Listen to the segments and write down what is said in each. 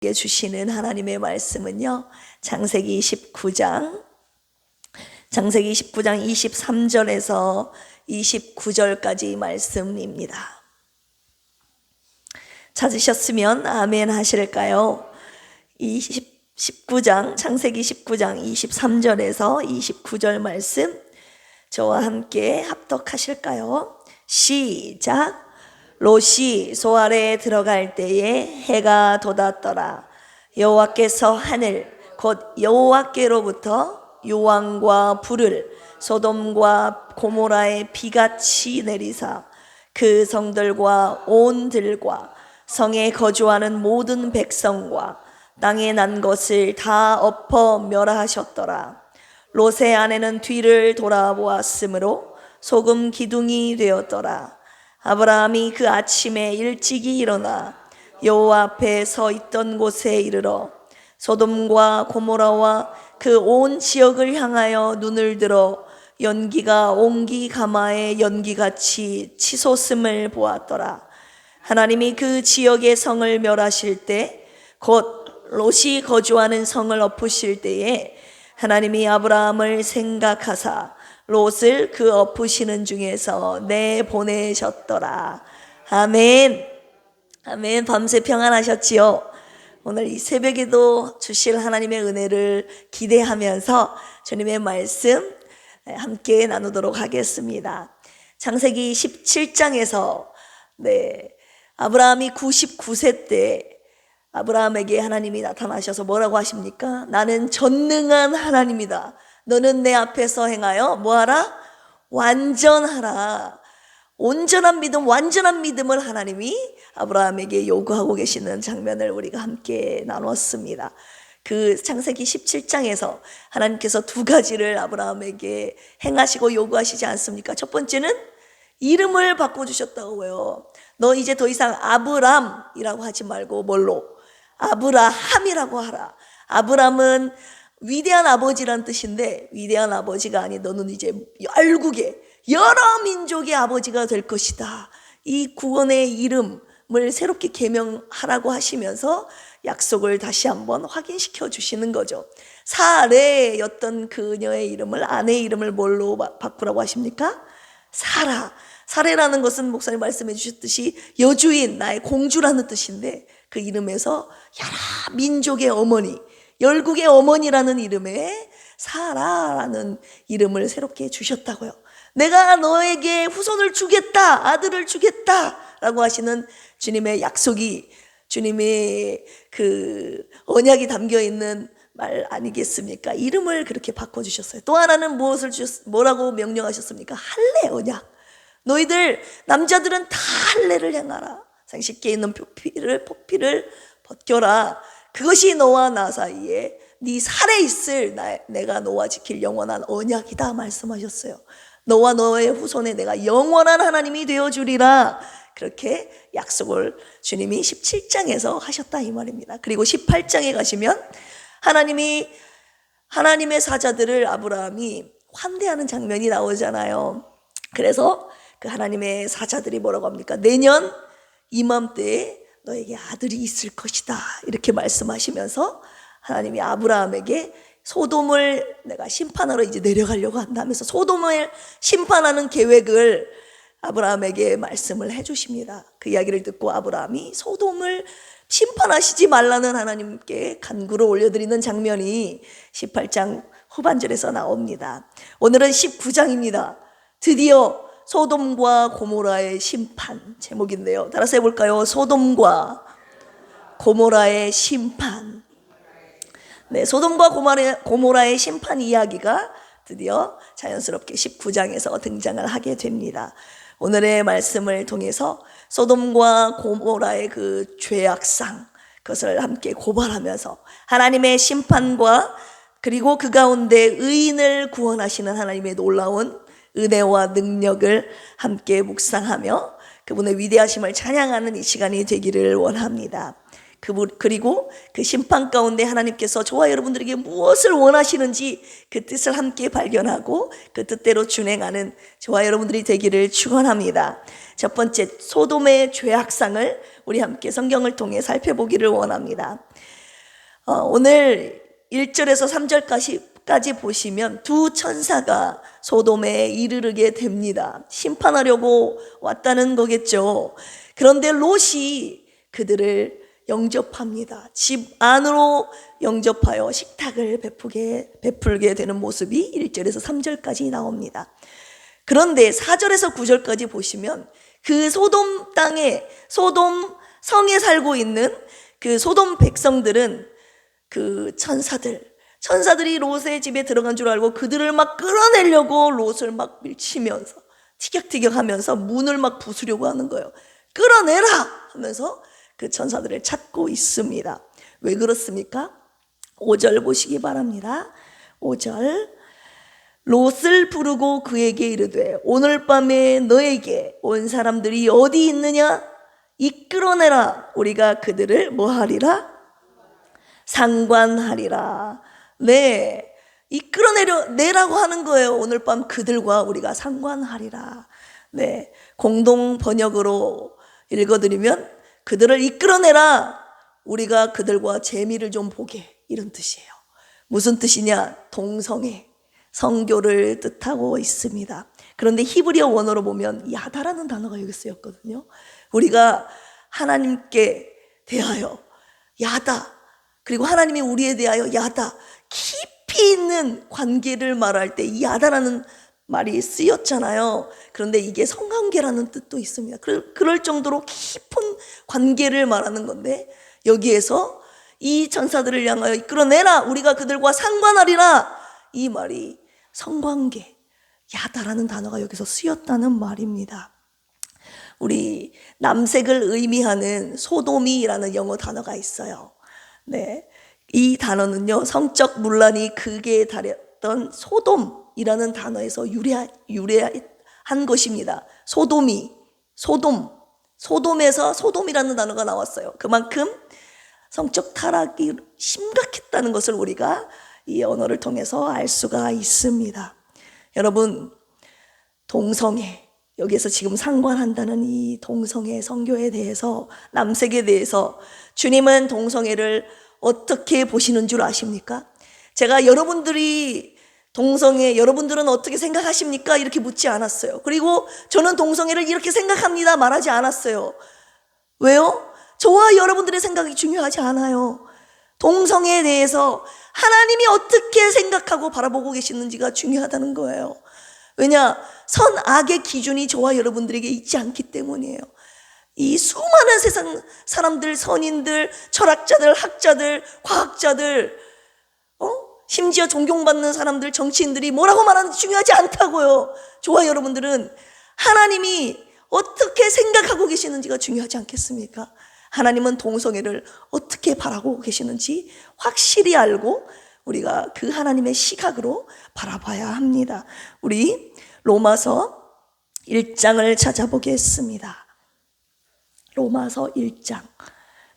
주시는 하나님의 말씀은요, 창세기 19장 23절에서 29절까지 말씀입니다. 찾으셨으면 아멘 하실까요? 창세기 19장 23절에서 29절 말씀 저와 함께 합독하실까요? 시작. 롯이 소알에 들어갈 때에 해가 돋았더라. 여호와께서 하늘 곧 여호와께로부터 유황과 불을 소돔과 고모라에 비같이 내리사 그 성들과 온 들과 성에 거주하는 모든 백성과 땅에 난 것을 다 엎어 멸하셨더라. 롯의 아내는 뒤를 돌아보았으므로 소금 기둥이 되었더라. 아브라함이 그 아침에 일찍이 일어나 여호와 앞에 서 있던 곳에 이르러 소돔과 고모라와 그 온 지역을 향하여 눈을 들어 연기가 옹기 가마의 연기같이 치솟음을 보았더라. 하나님이 그 지역의 성을 멸하실 때 곧 롯이 거주하는 성을 엎으실 때에 하나님이 아브라함을 생각하사 롯을 그 엎으시는 중에서 내보내셨더라. 아멘. 아멘. 밤새 평안하셨지요? 오늘 이 새벽에도 주실 하나님의 은혜를 기대하면서 주님의 말씀 함께 나누도록 하겠습니다. 창세기 17장에서 아브라함이 99세 때 아브라함에게 하나님이 나타나셔서 뭐라고 하십니까? 나는 전능한 하나님이다. 너는 내 앞에서 행하여 뭐하라? 완전하라. 온전한 믿음, 완전한 믿음을 하나님이 아브라함에게 요구하고 계시는 장면을 우리가 함께 나눴습니다. 그 창세기 17장에서 하나님께서 두 가지를 아브라함에게 행하시고 요구하시지 않습니까? 첫 번째는 이름을 바꿔주셨다고요. 너 이제 더 이상 아브람이라고 하지 말고 뭘로? 아브라함이라고 하라. 아브람은 위대한 아버지란 뜻인데 위대한 아버지가 아니 너는 이제 열국의 여러 민족의 아버지가 될 것이다. 이 구원의 이름을 새롭게 계명하라고 하시면서 약속을 다시 한번 확인시켜 주시는 거죠. 사레였던 그녀의 이름을 아내의 이름을 뭘로 바꾸라고 하십니까? 사라. 사레라는 것은 목사님 말씀해 주셨듯이 여주인, 나의 공주라는 뜻인데 그 이름에서 여러 민족의 어머니, 열국의 어머니라는 이름에 사라라는 이름을 새롭게 주셨다고요. 내가 너에게 후손을 주겠다, 아들을 주겠다 라고 하시는 주님의 약속이, 주님의 그 언약이 담겨 있는 말 아니겠습니까? 이름을 그렇게 바꿔주셨어요. 또 하나는 뭐라고 명령하셨습니까? 할례 언약. 너희들 남자들은 다 할례를 행하라. 생식기에 있는 포피를 벗겨라. 그것이 너와 나 사이에 네 살에 있을 내가 너와 지킬 영원한 언약이다 말씀하셨어요. 너와 너의 후손에 내가 영원한 하나님이 되어주리라. 그렇게 약속을 주님이 17장에서 하셨다 이 말입니다. 그리고 18장에 가시면 하나님의 사자들을 아브라함이 환대하는 장면이 나오잖아요. 그래서 그 하나님의 사자들이 뭐라고 합니까? 내년 이맘때에 너에게 아들이 있을 것이다 이렇게 말씀하시면서 하나님이 아브라함에게 소돔을 내가 심판하러 이제 내려가려고 한다면서 소돔을 심판하는 계획을 아브라함에게 말씀을 해주십니다. 그 이야기를 듣고 아브라함이 소돔을 심판하시지 말라는 하나님께 간구를 올려드리는 장면이 18장 후반절에서 나옵니다. 오늘은 19장입니다. 드디어 소돔과 고모라의 심판 제목인데요. 따라서 해볼까요? 소돔과 고모라의 심판. 네, 소돔과 고모라의 심판 이야기가 드디어 자연스럽게 19장에서 등장을 하게 됩니다. 오늘의 말씀을 통해서 소돔과 고모라의 그 죄악상, 그것을 함께 고발하면서 하나님의 심판과 그리고 그 가운데 의인을 구원하시는 하나님의 놀라운 은혜와 능력을 함께 묵상하며 그분의 위대하심을 찬양하는 이 시간이 되기를 원합니다. 그리고 그 심판 가운데 하나님께서 저와 여러분들에게 무엇을 원하시는지 그 뜻을 함께 발견하고 그 뜻대로 준행하는 저와 여러분들이 되기를 축원합니다. 첫 번째, 소돔의 죄악상을 우리 함께 성경을 통해 살펴보기를 원합니다. 오늘 1절에서 3절까지 보시면 두 천사가 소돔에 이르르게 됩니다. 심판하려고 왔다는 거겠죠. 그런데 롯이 그들을 영접합니다. 집 안으로 영접하여 식탁을 베풀게 되는 모습이 1절에서 3절까지 나옵니다. 그런데 4절에서 9절까지 보시면 그 소돔 땅에, 소돔 성에 살고 있는 그 소돔 백성들은 그 천사들이 롯의 집에 들어간 줄 알고 그들을 막 끌어내려고 롯을 막 밀치면서 티격태격 하면서 문을 막 부수려고 하는 거예요. 끌어내라 하면서 그 천사들을 찾고 있습니다. 왜 그렇습니까? 5절 보시기 바랍니다. 5절. 롯을 부르고 그에게 이르되 오늘 밤에 너에게 온 사람들이 어디 있느냐? 이끌어내라. 우리가 그들을 뭐 하리라? 상관하리라. 네, 이끌어내라고 하는 거예요. 오늘 밤 그들과 우리가 상관하리라. 네, 공동 번역으로 읽어드리면 그들을 이끌어내라. 우리가 그들과 재미를 좀 보게, 이런 뜻이에요. 무슨 뜻이냐? 동성애, 성교를 뜻하고 있습니다. 그런데 히브리어 원어로 보면 야다라는 단어가 여기 쓰였거든요. 우리가 하나님께 대하여 야다, 그리고 하나님이 우리에 대하여 야다, 깊이 있는 관계를 말할 때 이 야다라는 말이 쓰였잖아요. 그런데 이게 성관계라는 뜻도 있습니다. 그럴 정도로 깊은 관계를 말하는 건데, 여기에서 이 천사들을 향하여 이끌어내라, 우리가 그들과 상관하리라, 이 말이 성관계, 야다라는 단어가 여기서 쓰였다는 말입니다. 우리 남색을 의미하는 소돔이라는 영어 단어가 있어요. 네, 이 단어는요, 성적 문란이 극에 달했던 소돔이라는 단어에서 유래한 것입니다. 소돔에서 소돔이라는 단어가 나왔어요. 그만큼 성적 타락이 심각했다는 것을 우리가 이 언어를 통해서 알 수가 있습니다. 여러분, 동성애, 여기에서 지금 상관한다는 이 동성애 성교에 대해서, 남색에 대해서 주님은 동성애를 어떻게 보시는 줄 아십니까? 제가 여러분들이 동성애, 여러분들은 어떻게 생각하십니까? 이렇게 묻지 않았어요. 그리고 저는 동성애를 이렇게 생각합니다 말하지 않았어요. 왜요? 저와 여러분들의 생각이 중요하지 않아요. 동성애에 대해서 하나님이 어떻게 생각하고 바라보고 계시는지가 중요하다는 거예요. 왜냐? 선악의 기준이 저와 여러분들에게 있지 않기 때문이에요. 이 수많은 세상 사람들, 선인들, 철학자들, 학자들, 과학자들, 심지어 존경받는 사람들, 정치인들이 뭐라고 말하는지 중요하지 않다고요. 저와 여러분들은 하나님이 어떻게 생각하고 계시는지가 중요하지 않겠습니까? 하나님은 동성애를 어떻게 바라보고 계시는지 확실히 알고 우리가 그 하나님의 시각으로 바라봐야 합니다. 우리 로마서 1장을 찾아보겠습니다. 로마서 1장.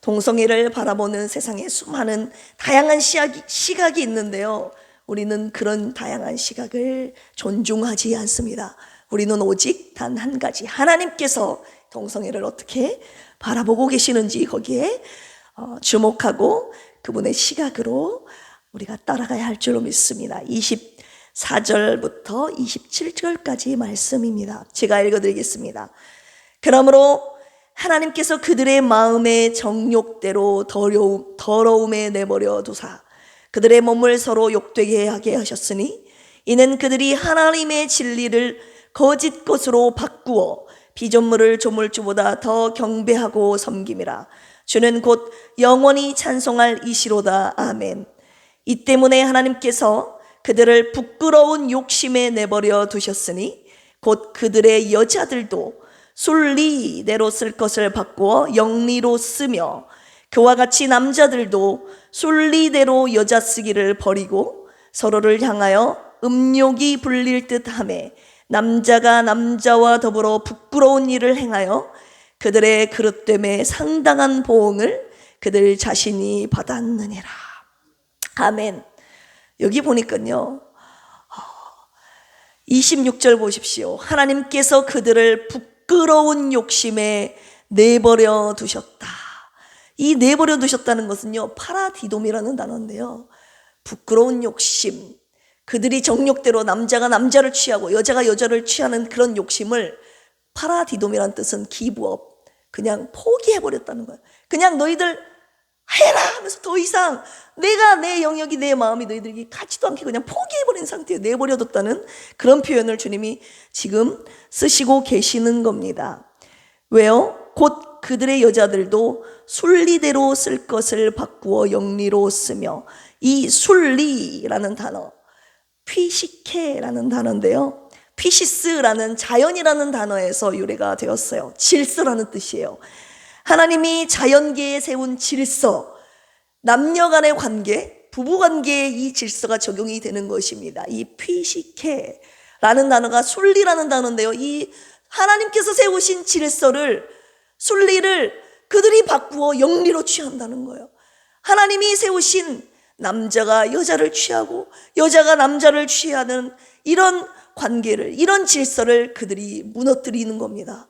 동성애를 바라보는 세상에 수많은 다양한 시각이 있는데요, 우리는 그런 다양한 시각을 존중하지 않습니다. 우리는 오직 단 한 가지, 하나님께서 동성애를 어떻게 바라보고 계시는지 거기에 주목하고 그분의 시각으로 우리가 따라가야 할 줄로 믿습니다. 24절부터 27절까지 말씀입니다. 제가 읽어드리겠습니다. 그러므로 하나님께서 그들의 마음의 정욕대로 더러움에 내버려 두사 그들의 몸을 서로 욕되게 하게 하셨으니, 이는 그들이 하나님의 진리를 거짓 것으로 바꾸어 피조물을 조물주보다 더 경배하고 섬김이라. 주는 곧 영원히 찬송할 이시로다. 아멘. 이 때문에 하나님께서 그들을 부끄러운 욕심에 내버려 두셨으니, 곧 그들의 여자들도 순리대로 쓸 것을 바꾸어 영리로 쓰며, 그와 같이 남자들도 순리대로 여자 쓰기를 버리고 서로를 향하여 음욕이 불릴 듯하며, 남자가 남자와 더불어 부끄러운 일을 행하여 그들의 그릇됨에 상당한 보응을 그들 자신이 받았느니라. 아멘. 여기 보니까요, 26절 보십시오. 하나님께서 그들을 부끄러운 욕심에 내버려 두셨다. 이 내버려 두셨다는 것은요, 파라디돔이라는 단어인데요, 부끄러운 욕심, 그들이 정욕대로 남자가 남자를 취하고 여자가 여자를 취하는 그런 욕심을, 파라디돔이란 뜻은 기브업, 그냥 포기해버렸다는 거예요. 그냥 너희들 해라 하면서 더 이상 내가, 내 영역이, 내 마음이 너희들에게 가지도 않게 그냥 포기해버린 상태에 내버려뒀다는 그런 표현을 주님이 지금 쓰시고 계시는 겁니다. 왜요? 곧 그들의 여자들도 순리대로 쓸 것을 바꾸어 영리로 쓰며, 이 순리라는 단어, 피시케라는 단어인데요, 피시스라는 자연이라는 단어에서 유래가 되었어요. 질서라는 뜻이에요. 하나님이 자연계에 세운 질서, 남녀 간의 관계, 부부 관계에 이 질서가 적용이 되는 것입니다. 이 피시케라는 단어가 순리라는 단어인데요, 이 하나님께서 세우신 질서를, 순리를 그들이 바꾸어 영리로 취한다는 거예요. 하나님이 세우신 남자가 여자를 취하고 여자가 남자를 취하는 이런 관계를, 이런 질서를 그들이 무너뜨리는 겁니다.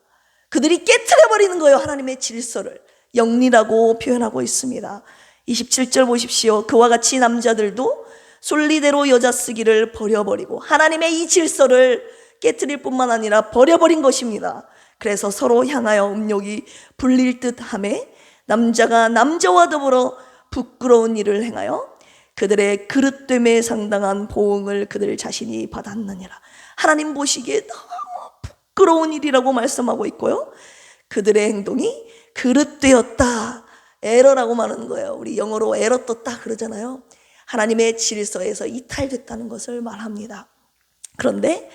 그들이 깨트려버리는 거예요. 하나님의 질서를 영리라고 표현하고 있습니다. 27절 보십시오. 그와 같이 남자들도 순리대로 여자 쓰기를 버려버리고, 하나님의 이 질서를 깨트릴 뿐만 아니라 버려버린 것입니다. 그래서 서로 향하여 음욕이 불릴 듯하며 남자가 남자와 더불어 부끄러운 일을 행하여 그들의 그릇됨에 상당한 보응을 그들 자신이 받았느니라. 하나님 보시기에 너무 부끄러운 일이라고 말씀하고 있고요, 그들의 행동이 그릇되었다, 에러라고 말하는 거예요. 우리 영어로 에러 떴다 그러잖아요. 하나님의 질서에서 이탈됐다는 것을 말합니다. 그런데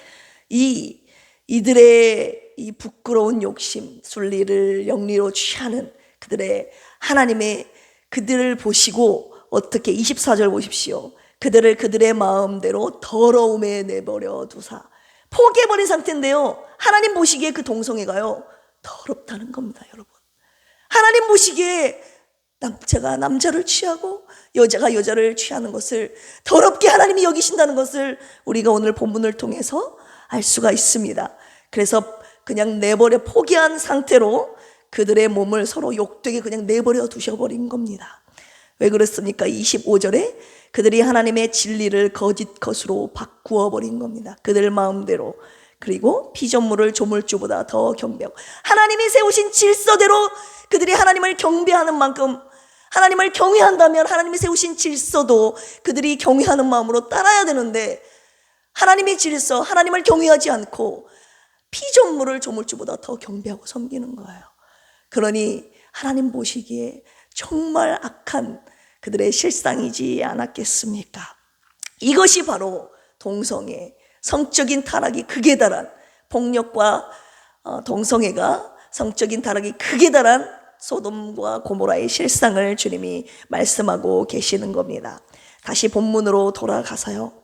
이들의 이 부끄러운 욕심, 순리를 영리로 취하는 그들의, 하나님의 그들을 보시고 어떻게, 24절 보십시오. 그들을 그들의 마음대로 더러움에 내버려 두사, 포기해버린 상태인데요, 하나님 보시기에 그 동성애가요 더럽다는 겁니다. 여러분, 하나님 보시기에 남자가 남자를 취하고 여자가 여자를 취하는 것을 더럽게 하나님이 여기신다는 것을 우리가 오늘 본문을 통해서 알 수가 있습니다. 그래서 그냥 내버려 포기한 상태로 그들의 몸을 서로 욕되게 그냥 내버려 두셔버린 겁니다. 왜 그렇습니까? 25절에 그들이 하나님의 진리를 거짓 것으로 바꾸어 버린 겁니다. 그들 마음대로. 그리고 피조물을 조물주보다 더 경배하고, 하나님이 세우신 질서대로 그들이 하나님을 경배하는 만큼, 하나님을 경외한다면 하나님이 세우신 질서도 그들이 경외하는 마음으로 따라야 되는데, 하나님의 질서, 하나님을 경외하지 않고 피조물을 조물주보다 더 경배하고 섬기는 거예요. 그러니 하나님 보시기에 정말 악한 그들의 실상이지 않았겠습니까? 이것이 바로 동성애, 성적인 타락이 극에 달한, 폭력과 동성애가 성적인 타락이 극에 달한 소돔과 고모라의 실상을 주님이 말씀하고 계시는 겁니다. 다시 본문으로 돌아가서요,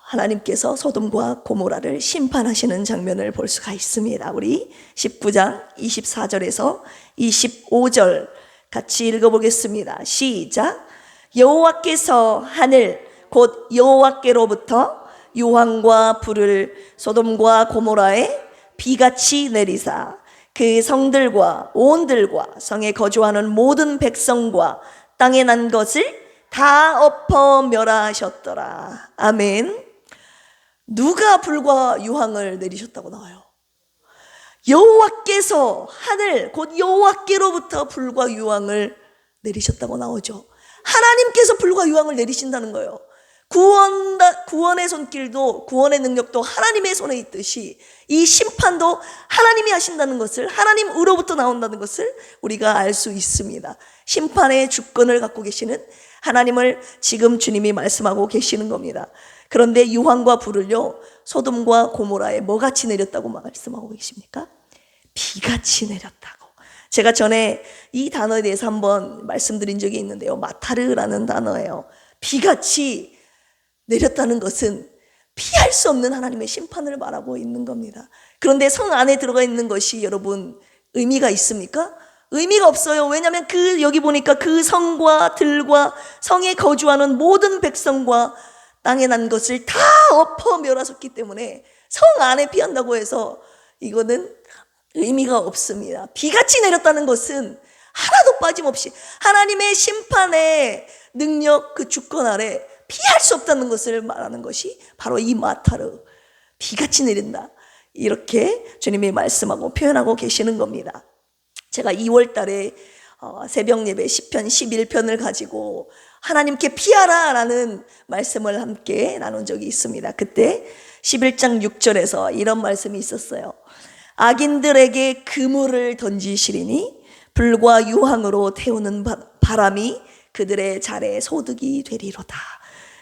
하나님께서 소돔과 고모라를 심판하시는 장면을 볼 수가 있습니다. 우리 19장 24절에서 25절 같이 읽어보겠습니다. 시작. 여호와께서 하늘 곧 여호와께로부터 유황과 불을 소돔과 고모라에 비같이 내리사 그 성들과 온들과 성에 거주하는 모든 백성과 땅에 난 것을 다 엎어 멸하셨더라. 아멘. 누가 불과 유황을 내리셨다고 나와요? 여호와께서 하늘 곧 여호와께로부터 불과 유황을 내리셨다고 나오죠. 하나님께서 불과 유황을 내리신다는 거예요. 구원의 손길도, 구원의 능력도 하나님의 손에 있듯이 이 심판도 하나님이 하신다는 것을, 하나님으로부터 나온다는 것을 우리가 알 수 있습니다. 심판의 주권을 갖고 계시는 하나님을 지금 주님이 말씀하고 계시는 겁니다. 그런데 유황과 불을요, 소돔과 고모라에 뭐같이 내렸다고 말씀하고 계십니까? 비같이 내렸다고. 제가 전에 이 단어에 대해서 한번 말씀드린 적이 있는데요, 마타르라는 단어예요. 비같이 내렸다는 것은 피할 수 없는 하나님의 심판을 말하고 있는 겁니다. 그런데 성 안에 들어가 있는 것이 여러분 의미가 있습니까? 의미가 없어요. 왜냐하면 여기 보니까 그 성과 들과 성에 거주하는 모든 백성과 땅에 난 것을 다 엎어 멸하셨기 때문에 성 안에 피한다고 해서 이거는 의미가 없습니다. 비같이 내렸다는 것은 하나도 빠짐없이 하나님의 심판의 능력, 그 주권 아래 피할 수 없다는 것을 말하는 것이 바로 이 마타르, 비같이 내린다, 이렇게 주님이 말씀하고 표현하고 계시는 겁니다. 제가 2월 달에 새벽 예배 시편 11편을 가지고 하나님께 피하라 라는 말씀을 함께 나눈 적이 있습니다. 그때 11장 6절에서 이런 말씀이 있었어요. 악인들에게 그물을 던지시리니 불과 유황으로 태우는 바람이 그들의 잘에 소득이 되리로다.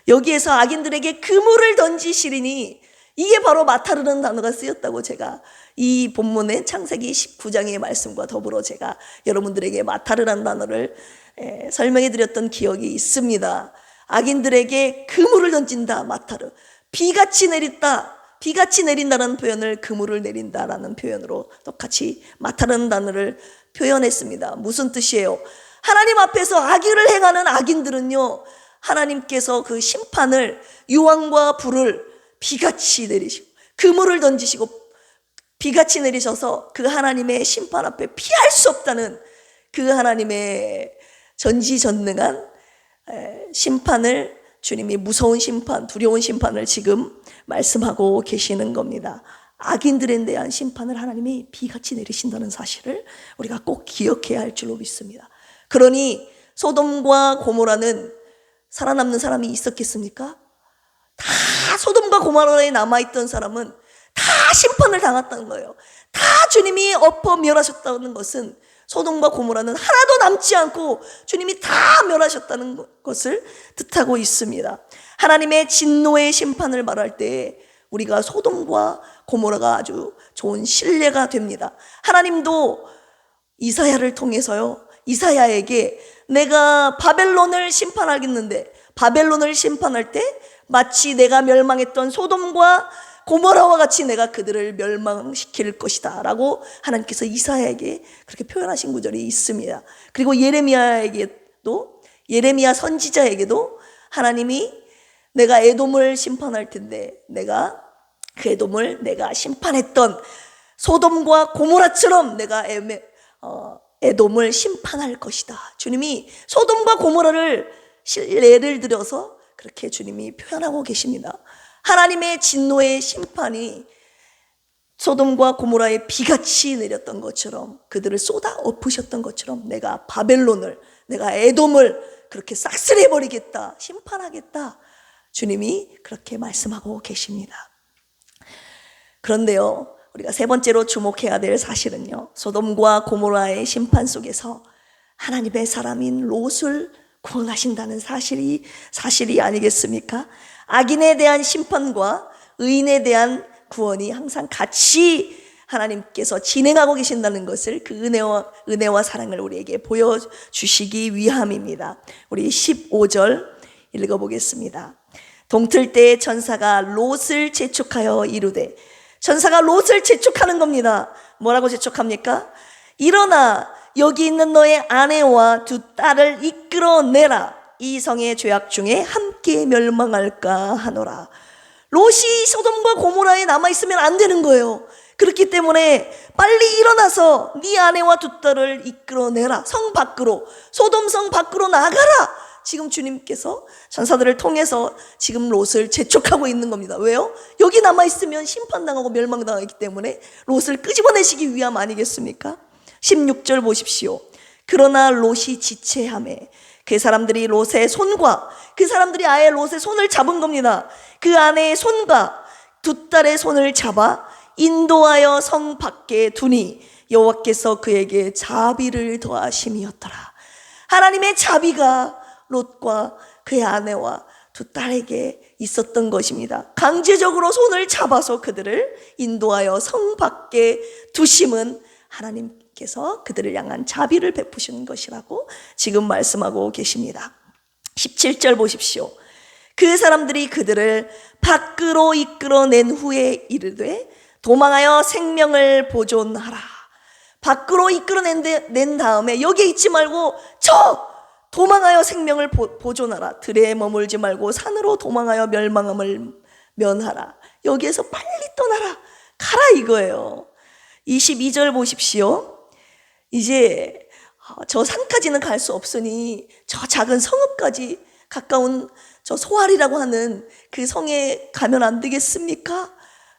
여기에서 악인들에게 그물을 던지시리니, 이게 바로 마타르는 단어가 쓰였다고 제가 이 본문의 창세기 19장의 말씀과 더불어 제가 여러분들에게 마타르라는 단어를 설명해 드렸던 기억이 있습니다. 악인들에게 그물을 던진다, 마타르. 비같이 내린다, 비같이 내린다는 표현을 그물을 내린다라는 표현으로 똑같이 마타르는 단어를 표현했습니다. 무슨 뜻이에요? 하나님 앞에서 악의를 행하는 악인들은요, 하나님께서 그 심판을, 유황과 불을 비같이 내리시고 그물을 던지시고 비같이 내리셔서 그 하나님의 심판 앞에 피할 수 없다는 그 하나님의 전지전능한 심판을, 주님이 무서운 심판, 두려운 심판을 지금 말씀하고 계시는 겁니다. 악인들에 대한 심판을 하나님이 비같이 내리신다는 사실을 우리가 꼭 기억해야 할 줄로 믿습니다. 그러니 소돔과 고모라는 살아남는 사람이 있었겠습니까? 다 소돔과 고모라에 남아있던 사람은 다 심판을 당했다는 거예요. 다 주님이 엎어 멸하셨다는 것은 소돔과 고모라는 하나도 남지 않고 주님이 다 멸하셨다는 것을 뜻하고 있습니다. 하나님의 진노의 심판을 말할 때 우리가 소돔과 고모라가 아주 좋은 신뢰가 됩니다. 하나님도 이사야를 통해서요, 이사야에게 내가 바벨론을 심판하겠는데, 바벨론을 심판할 때 마치 내가 멸망했던 소돔과 고모라와 같이 내가 그들을 멸망시킬 것이다 라고 하나님께서 이사야에게 그렇게 표현하신 구절이 있습니다. 그리고 예레미야에게도, 예레미야 선지자에게도 하나님이 내가 에돔을 심판할 텐데 내가 그 에돔을 내가 심판했던 소돔과 고모라처럼 내가 에돔을 심판할 것이다. 주님이 소돔과 고모라를 예를 들어서 그렇게 주님이 표현하고 계십니다. 하나님의 진노의 심판이 소돔과 고모라에 비같이 내렸던 것처럼, 그들을 쏟아 엎으셨던 것처럼 내가 바벨론을, 내가 에돔을 그렇게 싹쓸이해버리겠다, 심판하겠다, 주님이 그렇게 말씀하고 계십니다. 그런데요, 우리가 세 번째로 주목해야 될 사실은요, 소돔과 고모라의 심판 속에서 하나님의 사람인 롯을 구원하신다는 사실이 아니겠습니까? 악인에 대한 심판과 의인에 대한 구원이 항상 같이 하나님께서 진행하고 계신다는 것을, 그 은혜와 사랑을 우리에게 보여주시기 위함입니다. 우리 15절 읽어보겠습니다. 동틀 때 천사가 롯을 재촉하여 이르되, 천사가 롯을 재촉하는 겁니다. 뭐라고 재촉합니까? 일어나 여기 있는 너의 아내와 두 딸을 이끌어내라. 이 성의 죄악 중에 함께 멸망할까 하노라. 롯이 소돔과 고모라에 남아있으면 안 되는 거예요. 그렇기 때문에 빨리 일어나서 네 아내와 두 딸을 이끌어내라. 성 밖으로, 소돔 성 밖으로 나가라. 지금 주님께서 천사들을 통해서 지금 롯을 재촉하고 있는 겁니다. 왜요? 여기 남아있으면 심판당하고 멸망당하기 때문에 롯을 끄집어내시기 위함 아니겠습니까? 16절 보십시오. 그러나 롯이 지체하매 그 사람들이 롯의 손과, 그 사람들이 아예 롯의 손을 잡은 겁니다. 그 아내의 손과 두 딸의 손을 잡아 인도하여 성 밖에 두니 여호와께서 그에게 자비를 더하심이었더라. 하나님의 자비가 롯과 그의 아내와 두 딸에게 있었던 것입니다. 강제적으로 손을 잡아서 그들을 인도하여 성 밖에 두심은 하나님께서 그들을 향한 자비를 베푸시는 것이라고 지금 말씀하고 계십니다. 17절 보십시오. 그 사람들이 그들을 밖으로 이끌어낸 후에 이르되 도망하여 생명을 보존하라. 밖으로 이끌어낸 다음에 여기에 있지 말고 도망하여 생명을 보존하라. 들에 머물지 말고 산으로 도망하여 멸망함을 면하라. 여기에서 빨리 떠나라, 가라 이거예요. 22절 보십시오. 이제 저 산까지는 갈 수 없으니 저 작은 성읍까지 가까운 저 소알이라고 하는 그 성에 가면 안 되겠습니까?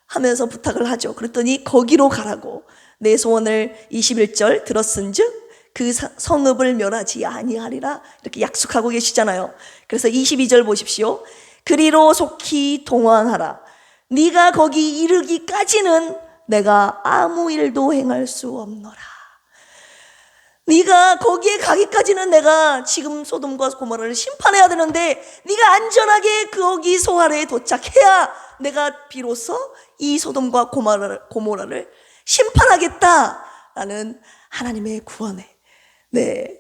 하면서 부탁을 하죠. 그랬더니 거기로 가라고 내 소원을 21절 들었은즉 그 성읍을 멸하지 아니하리라 이렇게 약속하고 계시잖아요. 그래서 22절 보십시오. 그리로 속히 동행하라. 네가 거기 이르기까지는 내가 아무 일도 행할 수 없노라. 네가 거기에 가기까지는 내가 지금 소돔과 고모라를 심판해야 되는데 네가 안전하게 거기 소알에 도착해야 내가 비로소 이 소돔과 고모라를 심판하겠다라는 하나님의 구원의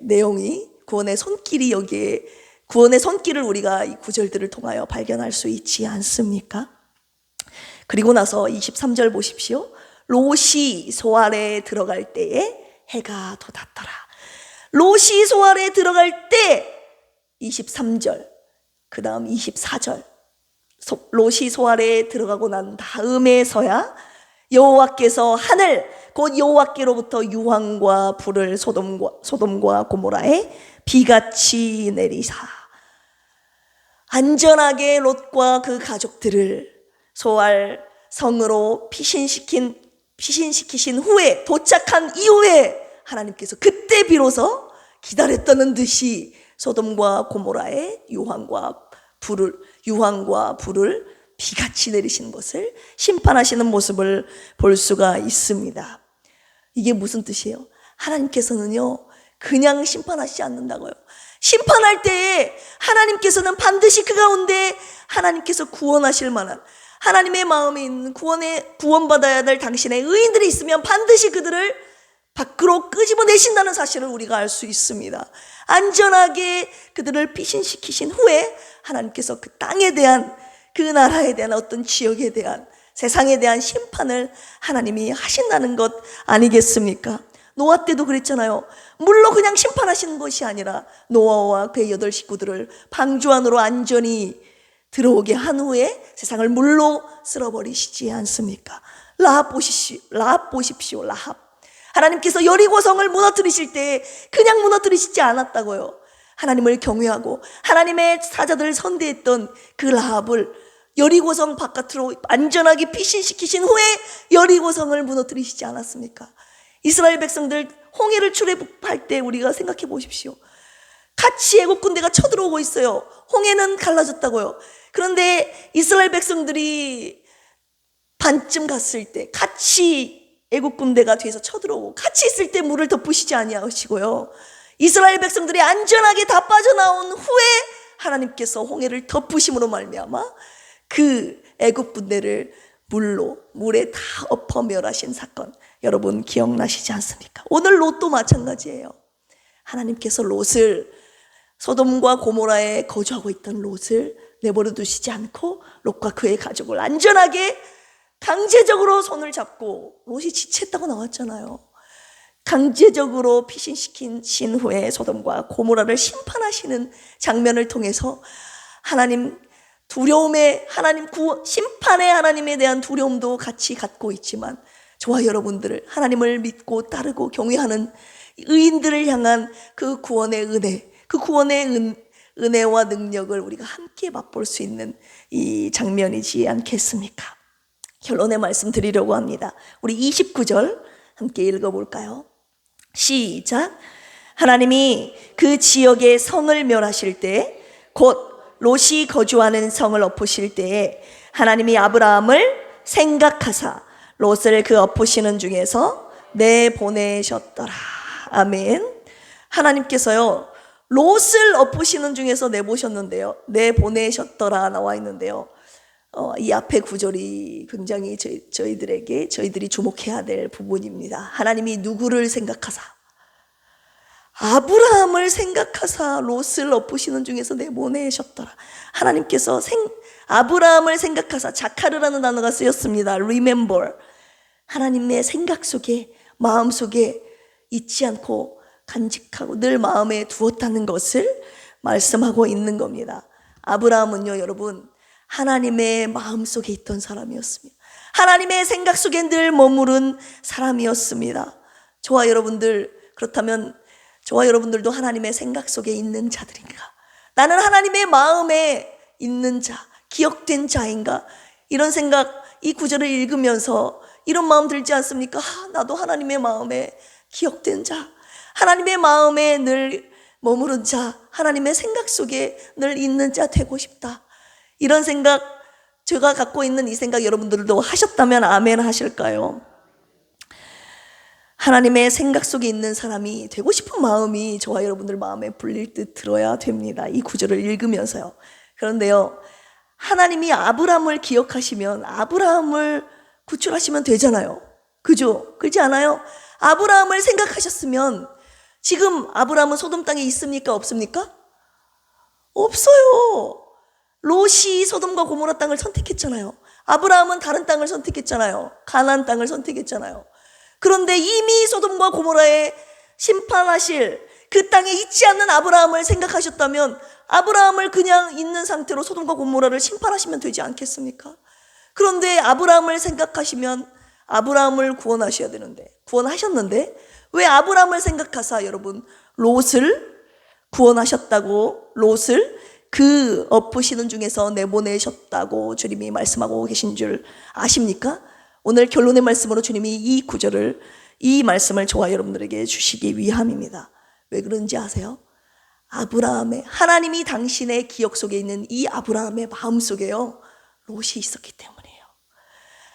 내용이 구원의 손길이 여기에 구원의 손길을 우리가 이 구절들을 통하여 발견할 수 있지 않습니까? 그리고 나서 23절 보십시오. 롯이 소알에 들어갈 때에 해가 돋았더라. 롯이 소알에 들어갈 때 23절 그 다음 24절 롯이 소알에 들어가고 난 다음에서야 여호와께서 하늘 곧 여호와께로부터 유황과 불을 소돔과 고모라에 비같이 내리사 안전하게 롯과 그 가족들을 소알 성으로 피신시키신 후에 도착한 이후에 하나님께서 그때 비로소 기다렸다는 듯이 소돔과 고모라에 유황과 불을 비같이 내리시는 것을 심판하시는 모습을 볼 수가 있습니다. 이게 무슨 뜻이에요? 하나님께서는요 그냥 심판하시지 않는다고요. 심판할 때에 하나님께서는 반드시 그 가운데 하나님께서 구원하실 만한 하나님의 마음에 있는 구원받아야 될 당신의 의인들이 있으면 반드시 그들을 밖으로 끄집어내신다는 사실을 우리가 알 수 있습니다. 안전하게 그들을 피신시키신 후에 하나님께서 그 땅에 대한 그 나라에 대한 어떤 지역에 대한 세상에 대한 심판을 하나님이 하신다는 것 아니겠습니까? 노아 때도 그랬잖아요. 물로 그냥 심판하시는 것이 아니라 노아와 그의 8 식구들을 방주 안으로 안전히 들어오게 한 후에 세상을 물로 쓸어버리시지 않습니까? 라합 보십시오. 라합. 하나님께서 여리고성을 무너뜨리실 때 그냥 무너뜨리시지 않았다고요. 하나님을 경외하고 하나님의 사자들을 선대했던 그 라합을 여리고성 바깥으로 안전하게 피신시키신 후에 여리고성을 무너뜨리시지 않았습니까? 이스라엘 백성들 홍해를 출애굽할 때 우리가 생각해 보십시오. 같이 애국 군대가 쳐들어오고 있어요. 홍해는 갈라졌다고요. 그런데 이스라엘 백성들이 반쯤 갔을 때 같이 애국 군대가 뒤에서 쳐들어오고 같이 있을 때 물을 덮으시지 아니하시고요. 이스라엘 백성들이 안전하게 다 빠져나온 후에 하나님께서 홍해를 덮으심으로 말미암아 그 애국 군대를 물에 다 엎어 멸하신 사건 여러분 기억나시지 않습니까? 오늘 롯도 마찬가지예요. 하나님께서 롯을 소돔과 고모라에 거주하고 있던 롯을 내버려 두시지 않고 롯과 그의 가족을 안전하게 강제적으로 손을 잡고 롯이 지체했다고 나왔잖아요. 강제적으로 피신시킨 후에 소돔과 고모라를 심판하시는 장면을 통해서 하나님 두려움에 심판의 하나님에 대한 두려움도 같이 갖고 있지만 저와 여러분들을 하나님을 믿고 따르고 경외하는 의인들을 향한 그 구원의 은혜, 그 구원의 은혜와 능력을 우리가 함께 맛볼 수 있는 이 장면이지 않겠습니까? 결론의 말씀 드리려고 합니다. 우리 29절 함께 읽어볼까요? 시작. 하나님이 그 지역의 성을 멸하실 때 곧 롯이 거주하는 성을 엎으실 때에 하나님이 아브라함을 생각하사 롯을 그 엎으시는 중에서 내보내셨더라. 아멘. 하나님께서요 롯을 엎으시는 중에서 내보내셨더라 나와 있는데요. 이 앞에 구절이 굉장히 저희들이 주목해야 될 부분입니다. 하나님이 누구를 생각하사? 아브라함을 생각하사 롯을 엎으시는 중에서 내보내셨더라. 하나님께서 아브라함을 생각하사 자카르라는 단어가 쓰였습니다. Remember. 하나님의 생각 속에 마음 속에 잊지 않고 간직하고 늘 마음에 두었다는 것을 말씀하고 있는 겁니다. 아브라함은요 여러분 하나님의 마음속에 있던 사람이었습니다. 하나님의 생각 속에 늘 머무른 사람이었습니다. 저와 여러분들 그렇다면 저와 여러분들도 하나님의 생각 속에 있는 자들인가? 나는 하나님의 마음에 있는 자, 기억된 자인가? 이런 생각, 이 구절을 읽으면서 이런 마음 들지 않습니까? 나도 하나님의 마음에 기억된 자, 하나님의 마음에 늘 머무른 자, 하나님의 생각 속에 늘 있는 자 되고 싶다. 이런 생각, 제가 갖고 있는 이 생각 여러분들도 하셨다면 아멘 하실까요? 하나님의 생각 속에 있는 사람이 되고 싶은 마음이 저와 여러분들 마음에 불릴 듯 들어야 됩니다. 이 구절을 읽으면서요. 그런데요, 하나님이 아브라함을 기억하시면 아브라함을 구출하시면 되잖아요. 그죠? 그렇지 않아요? 아브라함을 생각하셨으면 지금 아브라함은 소돔 땅에 있습니까? 없습니까? 없어요. 롯이 소돔과 고모라 땅을 선택했잖아요. 아브라함은 다른 땅을 선택했잖아요. 가나안 땅을 선택했잖아요. 그런데 이미 소돔과 고모라에 심판하실 그 땅에 있지 않는 아브라함을 생각하셨다면 아브라함을 그냥 있는 상태로 소돔과 고모라를 심판하시면 되지 않겠습니까? 그런데 아브라함을 생각하시면 아브라함을 구원하셔야 되는데, 구원하셨는데 왜 아브라함을 생각하사 여러분 롯을 구원하셨다고, 롯을 그 엎으시는 중에서 내보내셨다고 주님이 말씀하고 계신 줄 아십니까? 오늘 결론의 말씀으로 주님이 이 구절을, 이 말씀을 저와 여러분들에게 주시기 위함입니다. 왜 그런지 아세요? 아브라함의, 하나님이 당신의 기억 속에 있는 이 아브라함의 마음속에요, 롯이 있었기 때문이에요.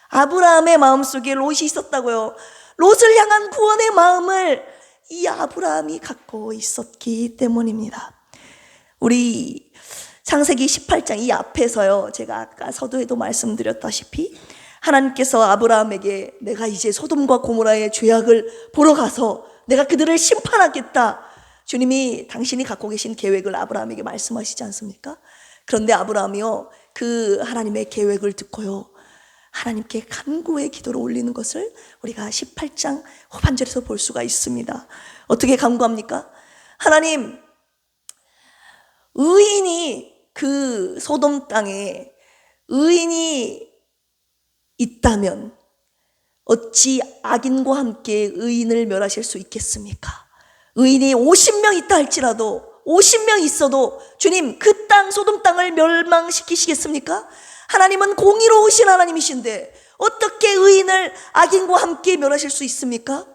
아브라함의 마음속에 롯이 있었다고요. 롯을 향한 구원의 마음을 이 아브라함이 갖고 있었기 때문입니다. 우리 창세기 18장 이 앞에서요, 제가 아까 서두에도 말씀드렸다시피 하나님께서 아브라함에게 내가 이제 소돔과 고모라의 죄악을 보러 가서 내가 그들을 심판하겠다, 주님이 당신이 갖고 계신 계획을 아브라함에게 말씀하시지 않습니까? 그런데 아브라함이요, 그 하나님의 계획을 듣고요, 하나님께 간구의 기도를 올리는 것을 우리가 18장 후반절에서 볼 수가 있습니다. 어떻게 간구합니까? 하나님, 의인이 그 소돔 땅에 의인이 있다면 어찌 악인과 함께 의인을 멸하실 수 있겠습니까? 의인이 50명 있다 할지라도 50명 있어도 주님 그 땅 소돔 땅을 멸망시키시겠습니까? 하나님은 공의로우신 하나님이신데 어떻게 의인을 악인과 함께 멸하실 수 있습니까?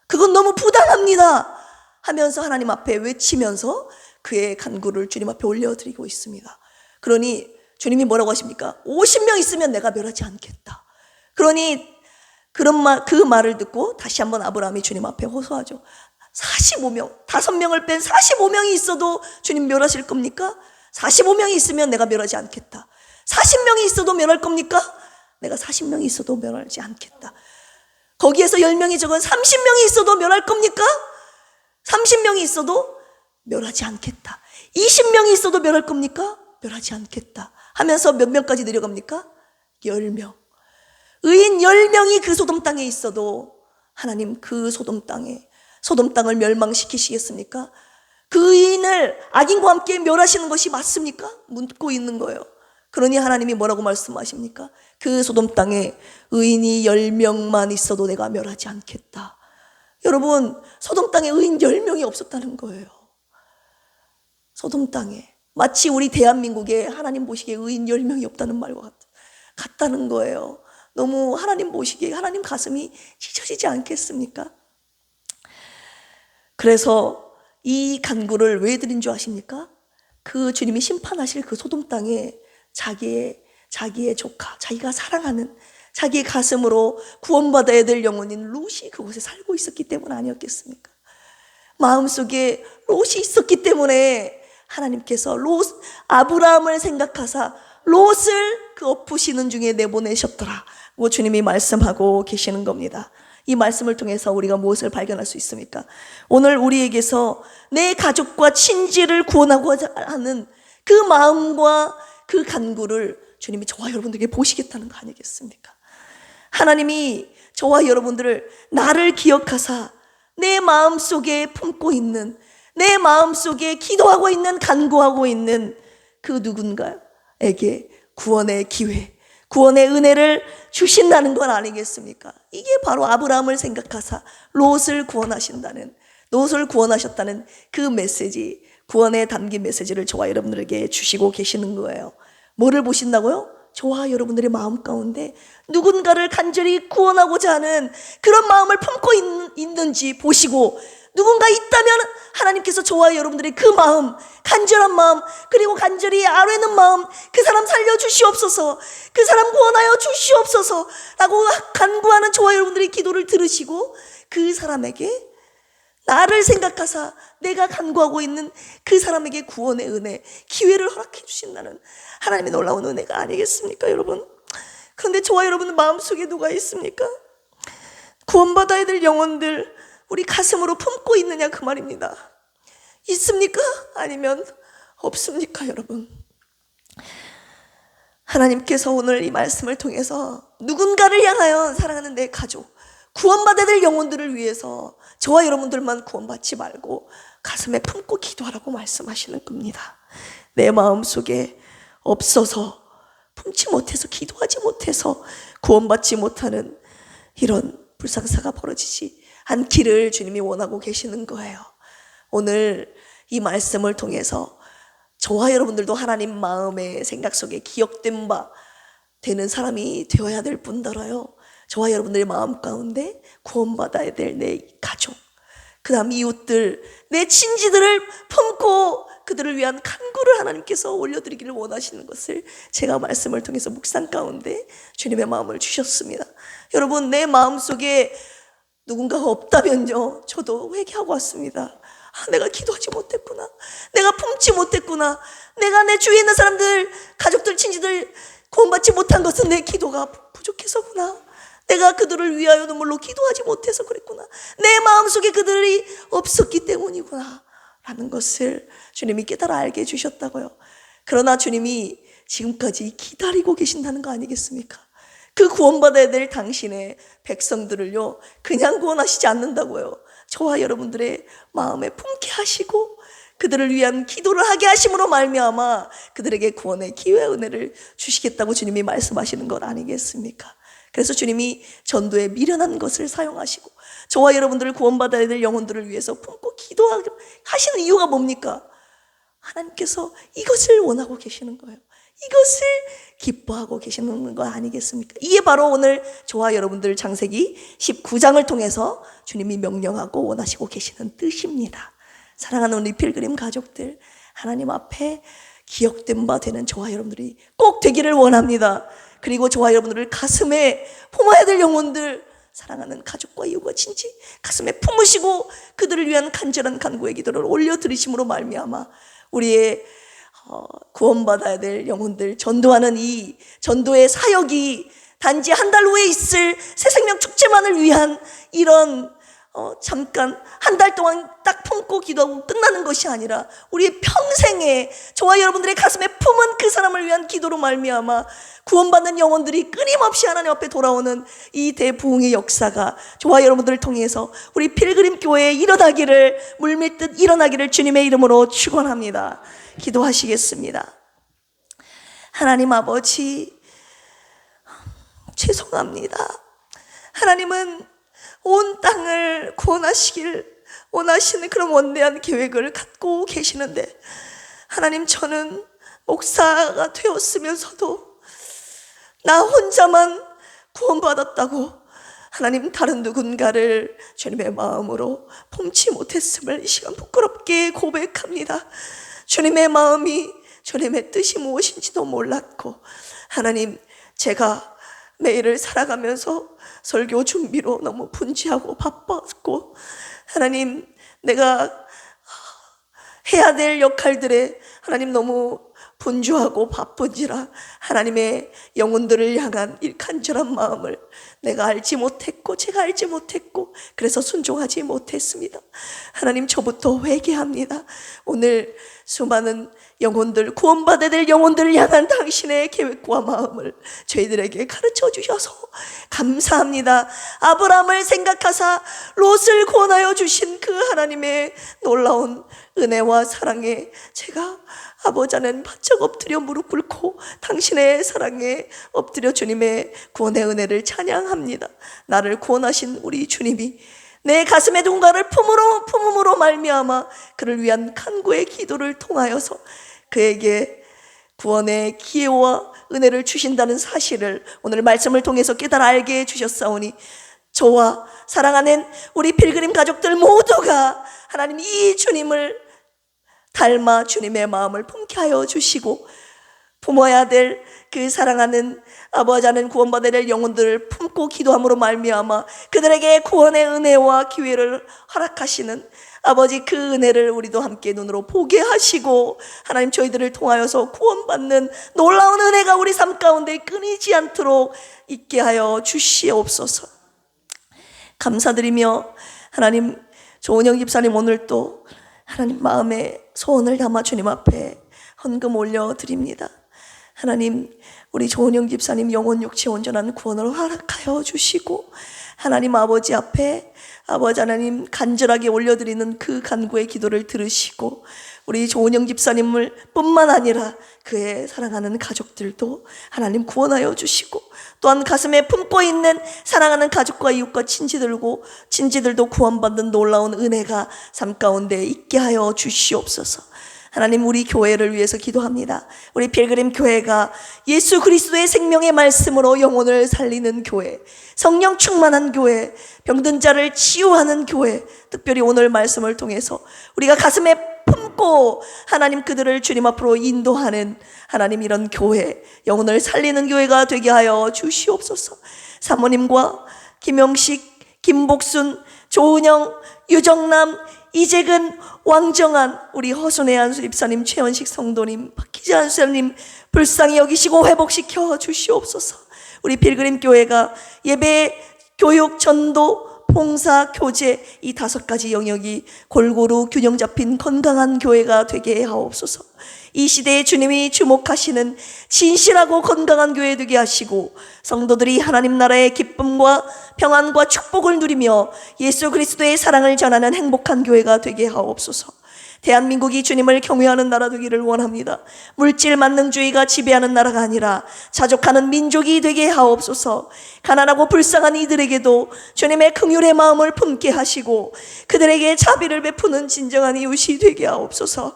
그건 너무 부당합니다 하면서 하나님 앞에 외치면서 그의 간구를 주님 앞에 올려드리고 있습니다. 그러니 주님이 뭐라고 하십니까? 50명 있으면 내가 멸하지 않겠다. 그러니 그 말을 듣고 다시 한번 아브라함이 주님 앞에 호소하죠. 45명, 5명을 뺀 45명이 있어도 주님 멸하실 겁니까? 45명이 있으면 내가 멸하지 않겠다. 40명이 있어도 멸할 겁니까? 내가 40명이 있어도 멸하지 않겠다. 거기에서 10명이 적은 30명이 있어도 멸할 겁니까? 30명이 있어도 멸하지 않겠다. 20명이 있어도 멸할 겁니까? 멸하지 않겠다 하면서 몇 명까지 내려갑니까? 10명. 의인 10명이 그 소돔 땅에 있어도 하나님 그 소돔 땅을 멸망시키시겠습니까? 그 의인을 악인과 함께 멸하시는 것이 맞습니까? 묻고 있는 거예요. 그러니 하나님이 뭐라고 말씀하십니까? 그 소돔 땅에 의인이 10명만 있어도 내가 멸하지 않겠다. 여러분, 소돔 땅에 의인 10명이 없었다는 거예요. 소돔 땅에 마치 우리 대한민국에 하나님 보시기에 의인 10명이 없다는 말과 같다는 거예요. 너무 하나님 보시기에 하나님 가슴이 찢어지지 않겠습니까? 그래서 이 간구를 왜 드린 줄 아십니까? 그 주님이 심판하실 그 소돔 땅에 자기의 조카, 자기가 사랑하는 자기의 가슴으로 구원받아야 될 영혼인 롯이 그곳에 살고 있었기 때문 아니었겠습니까? 마음속에 롯이 있었기 때문에 하나님께서 아브라함을 생각하사 롯을 그 엎으시는 중에 내보내셨더라고 주님이 말씀하고 계시는 겁니다. 이 말씀을 통해서 우리가 무엇을 발견할 수 있습니까? 오늘 우리에게서 내 가족과 친지를 구원하고자 하는 그 마음과 그 간구를 주님이 저와 여러분들에게 보시겠다는 거 아니겠습니까? 하나님이 저와 여러분들을 나를 기억하사 내 마음속에 품고 있는, 내 마음속에 기도하고 있는, 간구하고 있는 그 누군가에게 구원의 기회, 구원의 은혜를 주신다는 건 아니겠습니까? 이게 바로 아브라함을 생각하사 롯을 구원하신다는 롯을 구원하셨다는 그 메시지, 구원에 담긴 메시지를 저와 여러분들에게 주시고 계시는 거예요. 뭐를 보신다고요? 저와 여러분들의 마음 가운데 누군가를 간절히 구원하고자 하는 그런 마음을 품고 있는지 보시고, 누군가 있다면 하나님께서 저와 여러분들의 그 마음, 간절한 마음, 그리고 간절히 아뢰는 마음, 그 사람 살려주시옵소서, 그 사람 구원하여 주시옵소서 라고 간구하는 저와 여러분들의 기도를 들으시고, 그 사람에게 나를 생각하사 내가 간구하고 있는 그 사람에게 구원의 은혜, 기회를 허락해 주신다는 하나님의 놀라운 은혜가 아니겠습니까, 여러분? 그런데 저와 여러분 마음속에 누가 있습니까? 구원받아야 될 영혼들 우리 가슴으로 품고 있느냐, 그 말입니다. 있습니까? 아니면 없습니까, 여러분? 하나님께서 오늘 이 말씀을 통해서 누군가를 향하여 사랑하는 내 가족, 구원받아야 될 영혼들을 위해서 저와 여러분들만 구원받지 말고 가슴에 품고 기도하라고 말씀하시는 겁니다. 내 마음속에 없어서, 품지 못해서, 기도하지 못해서 구원받지 못하는 이런 불상사가 벌어지지 않기를 주님이 원하고 계시는 거예요. 오늘 이 말씀을 통해서 저와 여러분들도 하나님 마음의 생각 속에 기억된 바 되는 사람이 되어야 될 뿐더러요, 저와 여러분들의 마음 가운데 구원받아야 될 내 가족, 그 다음 이웃들, 내 친지들을 품고 그들을 위한 간구를 하나님께서 올려드리기를 원하시는 것을 제가 말씀을 통해서 묵상 가운데 주님의 마음을 주셨습니다. 여러분, 내 마음속에 누군가가 없다면요, 저도 회개하고 왔습니다. 내가 기도하지 못했구나, 내가 품지 못했구나, 내가 내 주위에 있는 사람들, 가족들, 친지들 구원받지 못한 것은 내 기도가 부족해서구나, 내가 그들을 위하여 눈물로 기도하지 못해서 그랬구나, 내 마음속에 그들이 없었기 때문이구나 라는 것을 주님이 깨달아 알게 해주셨다고요. 그러나 주님이 지금까지 기다리고 계신다는 거 아니겠습니까? 그 구원받아야 될 당신의 백성들을요, 그냥 구원하시지 않는다고요. 저와 여러분들의 마음에 품게 하시고 그들을 위한 기도를 하게 하심으로 말미암아 그들에게 구원의 기회와 은혜를 주시겠다고 주님이 말씀하시는 것 아니겠습니까? 그래서 주님이 전도에 미련한 것을 사용하시고 저와 여러분들을 구원받아야 될 영혼들을 위해서 품고 기도하시는 이유가 뭡니까? 하나님께서 이것을 원하고 계시는 거예요. 이것을 기뻐하고 계시는 거 아니겠습니까? 이게 바로 오늘 저와 여러분들 창세기 19장을 통해서 주님이 명령하고 원하시고 계시는 뜻입니다. 사랑하는 우리 필그림 가족들, 하나님 앞에 기억된 바 되는 저와 여러분들이 꼭 되기를 원합니다. 그리고 저와 여러분들을 가슴에 품어야 될 영혼들, 사랑하는 가족과 이웃과 친지 가슴에 품으시고 그들을 위한 간절한 간구의 기도를 올려드리심으로 말미암아 우리의 구원받아야 될 영혼들 전도하는 이 전도의 사역이 단지 한 달 후에 있을 새생명 축제만을 위한 이런 잠깐 한 달 동안 딱 품고 기도하고 끝나는 것이 아니라 우리의 평생에 저와 여러분들의 가슴에 품은 그 사람을 위한 기도로 말미암아 구원받는 영혼들이 끊임없이 하나님 앞에 돌아오는 이 대부흥의 역사가 저와 여러분들을 통해서 우리 필그림 교회에 일어나기를, 물밀듯 일어나기를 주님의 이름으로 축원합니다. 기도하시겠습니다. 하나님 아버지, 죄송합니다. 하나님은 온 땅을 구원하시길 원하시는 그런 원대한 계획을 갖고 계시는데, 하나님, 저는 목사가 되었으면서도 나 혼자만 구원받았다고 하나님 다른 누군가를 주님의 마음으로 품지 못했음을 이 시간 부끄럽게 고백합니다. 주님의 마음이, 주님의 뜻이 무엇인지도 몰랐고, 하나님, 제가 매일을 살아가면서 설교 준비로 너무 분주하고 바빴고, 하나님, 내가 해야 될 역할들에 하나님 너무 분주하고 바쁜지라 하나님의 영혼들을 향한 이 간절한 마음을 내가 알지 못했고, 제가 알지 못했고, 그래서 순종하지 못했습니다. 하나님, 저부터 회개합니다. 오늘 수많은 영혼들, 구원받아야 될 영혼들을 향한 당신의 계획과 마음을 저희들에게 가르쳐 주셔서 감사합니다. 아브라함을 생각하사 롯을 구원하여 주신 그 하나님의 놀라운 은혜와 사랑에 제가 아버지 안에 바짝 엎드려 무릎 꿇고 당신의 사랑에 엎드려 주님의 구원의 은혜를 찬양합니다. 나를 구원하신 우리 주님이 내 가슴에 누군가를 품음으로 말미암아 그를 위한 간구의 기도를 통하여서 그에게 구원의 기회와 은혜를 주신다는 사실을 오늘 말씀을 통해서 깨달아 알게 해주셨사오니 저와 사랑하는 우리 필그림 가족들 모두가 하나님 이 주님을 닮아 주님의 마음을 품게 하여 주시고 품어야 될 그 사랑하는 아버지 하는 구원받아야 될 영혼들을 품고 기도함으로 말미암아 그들에게 구원의 은혜와 기회를 허락하시는 아버지 그 은혜를 우리도 함께 눈으로 보게 하시고 하나님 저희들을 통하여서 구원받는 놀라운 은혜가 우리 삶 가운데 끊이지 않도록 있게 하여 주시옵소서. 감사드리며 하나님 조은영 집사님 오늘 또 하나님 마음에 소원을 담아 주님 앞에 헌금 올려드립니다. 하나님 우리 조은영 집사님 영혼 육체 온전한 구원을 허락하여 주시고 하나님 아버지 앞에 아버지 하나님 간절하게 올려드리는 그 간구의 기도를 들으시고 우리 조은영 집사님을 뿐만 아니라 그의 사랑하는 가족들도 하나님 구원하여 주시고 또한 가슴에 품고 있는 사랑하는 가족과 이웃과 친지들도 구원받는 놀라운 은혜가 삶 가운데 있게 하여 주시옵소서. 하나님 우리 교회를 위해서 기도합니다. 우리 필그림 교회가 예수 그리스도의 생명의 말씀으로 영혼을 살리는 교회, 성령 충만한 교회, 병든 자를 치유하는 교회, 특별히 오늘 말씀을 통해서 우리가 가슴에 품고 하나님 그들을 주님 앞으로 인도하는 하나님 이런 교회, 영혼을 살리는 교회가 되게 하여 주시옵소서. 사모님과 김영식, 김복순, 조은영, 유정남, 이재근, 왕정한 우리 허순의 한수 집사님, 최현식 성도님, 박희재 한수님 불쌍히 여기시고 회복시켜 주시옵소서. 우리 필그림 교회가 예배, 교육, 전도, 봉사, 교제 이 5가지 영역이 골고루 균형 잡힌 건강한 교회가 되게 하옵소서. 이 시대에 주님이 주목하시는 진실하고 건강한 교회 되게 하시고 성도들이 하나님 나라의 기쁨과 평안과 축복을 누리며 예수 그리스도의 사랑을 전하는 행복한 교회가 되게 하옵소서. 대한민국이 주님을 경외하는 나라 되기를 원합니다. 물질 만능주의가 지배하는 나라가 아니라 자족하는 민족이 되게 하옵소서. 가난하고 불쌍한 이들에게도 주님의 긍휼의 마음을 품게 하시고 그들에게 자비를 베푸는 진정한 이웃이 되게 하옵소서.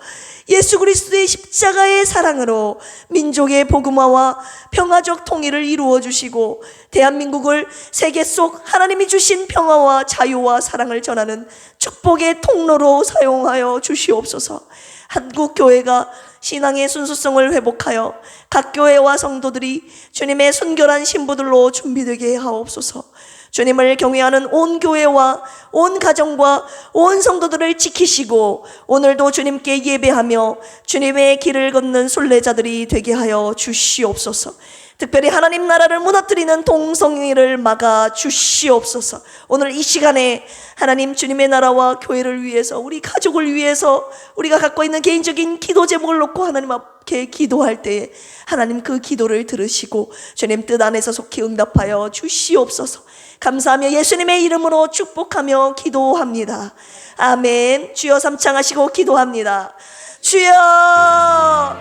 예수 그리스도의 십자가의 사랑으로 민족의 복음화와 평화적 통일을 이루어 주시고 대한민국을 세계 속 하나님이 주신 평화와 자유와 사랑을 전하는 축복의 통로로 사용하여 주시옵소서. 한국 교회가 신앙의 순수성을 회복하여 각 교회와 성도들이 주님의 순결한 신부들로 준비되게 하옵소서. 주님을 경외하는 온 교회와 온 가정과 온 성도들을 지키시고 오늘도 주님께 예배하며 주님의 길을 걷는 순례자들이 되게 하여 주시옵소서. 특별히 하나님 나라를 무너뜨리는 동성애를 막아 주시옵소서. 오늘 이 시간에 하나님 주님의 나라와 교회를 위해서 우리 가족을 위해서 우리가 갖고 있는 개인적인 기도 제목을 놓고 하나님 앞에 기도할 때에 하나님 그 기도를 들으시고 주님 뜻 안에서 속히 응답하여 주시옵소서. 감사하며 예수님의 이름으로 축복하며 기도합니다. 아멘. 주여 삼창하시고 기도합니다. 주여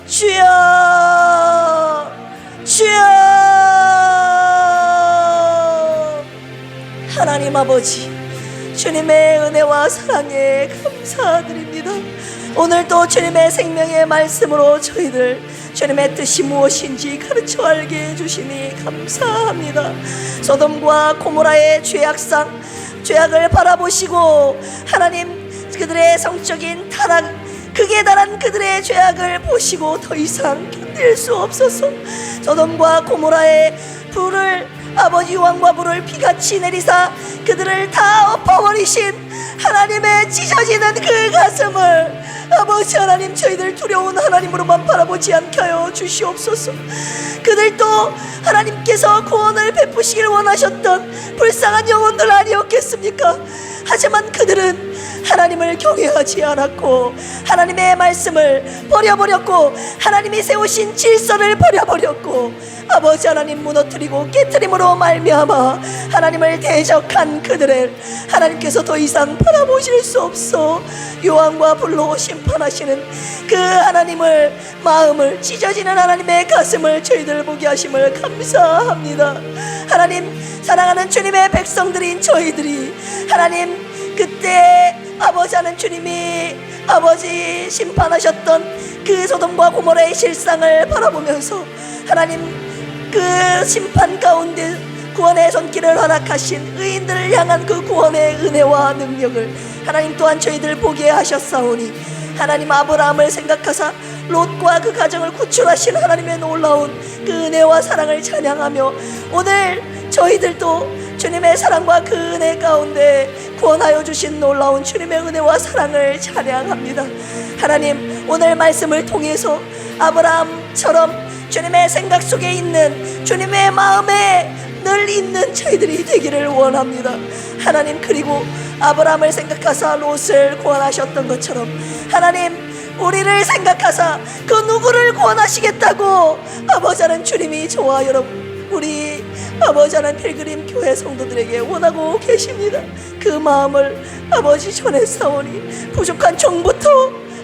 주여 주여. 하나님 아버지 주님의 은혜와 사랑에 감사드립니다. 오늘도 주님의 생명의 말씀으로 저희들 주님의 뜻이 무엇인지 가르쳐 알게 해주시니 감사합니다. 소돔과 고모라의 죄악을 바라보시고 하나님 그들의 성적인 타락 극에 달한 그들의 죄악을 보시고 더 이상 견딜 수 없어서 소돔과 고모라의 불을 아버지 왕과 불을 비같이 내리사 그들을 다 엎어버리신 하나님의 찢어지는 그 가슴을 아버지 하나님 저희들 두려운 하나님으로만 바라보지 않게 하여 주시옵소서. 그들도 하나님께서 구원을 베푸시길 원하셨던 불쌍한 영혼들 아니었겠습니까? 하지만 그들은 하나님을 경외하지 않았고 하나님의 말씀을 버려버렸고 하나님이 세우신 질서를 버려버렸고 아버지 하나님 무너뜨리고 깨트림으로 말미암아 하나님을 대적한 그들을 하나님께서 더 이상 바라보실 수 없어 요한과 불로 심판하시는 그 하나님을 마음을 찢어지는 하나님의 가슴을 저희들 보게 하심을 감사합니다. 하나님 사랑하는 주님의 백성들인 저희들이 하나님 그때 아버지 하는 주님이 아버지 심판하셨던 그 소돔과 고모라의 실상을 바라보면서 하나님 그 심판 가운데 구원의 손길을 허락하신 의인들을 향한 그 구원의 은혜와 능력을 하나님 또한 저희들 보게 하셨사오니 하나님 아브라함을 생각하사 롯과 그 가정을 구출하신 하나님의 놀라운 그 은혜와 사랑을 찬양하며 오늘 저희들도 주님의 사랑과 그 은혜 가운데 구원하여 주신 놀라운 주님의 은혜와 사랑을 찬양합니다. 하나님 오늘 말씀을 통해서 아브라함처럼 주님의 생각 속에 있는 주님의 마음에 늘 있는 저희들이 되기를 원합니다. 하나님 그리고 아브라함을 생각하사 롯을 구원하셨던 것처럼 하나님 우리를 생각하사 그 누구를 구원하시겠다고 아버지 하는 주님이 저와 여러분 우리 아버지 하나님 필그림 교회 성도들에게 원하고 계십니다. 그 마음을 아버지 전했사오니 부족한 종부터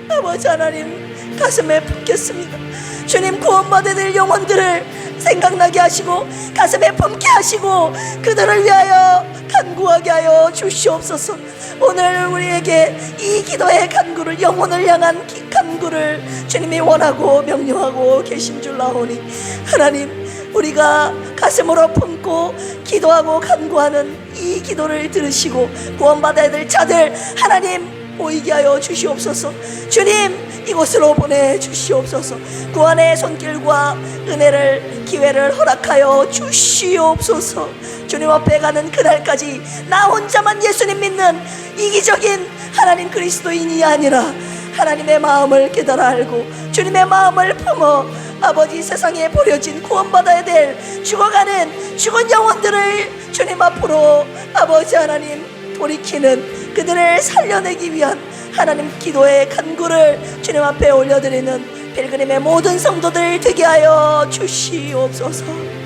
아버지 하나님 가슴에 품겠습니다. 주님 구원받아야 될 영혼들을 생각나게 하시고 가슴에 품게 하시고 그들을 위하여 간구하게 하여 주시옵소서. 오늘 우리에게 이 기도의 간구를 영혼을 향한 간구를 주님이 원하고 명령하고 계신 줄 아오니 하나님 우리가 가슴으로 품고 기도하고 간구하는 이 기도를 들으시고 구원받아야 될 자들 하나님 보이게 하여 주시옵소서. 주님 이곳으로 보내주시옵소서. 구원의 손길과 은혜를 기회를 허락하여 주시옵소서. 주님 앞에 가는 그날까지 나 혼자만 예수님 믿는 이기적인 하나님 그리스도인이 아니라 하나님의 마음을 깨달아 알고 주님의 마음을 품어 아버지 세상에 버려진 구원받아야 될 죽어가는 죽은 영혼들을 주님 앞으로 아버지 하나님 돌이키는 그들을 살려내기 위한 하나님 기도의 간구를 주님 앞에 올려드리는 필그림의 모든 성도들 되게 하여 주시옵소서.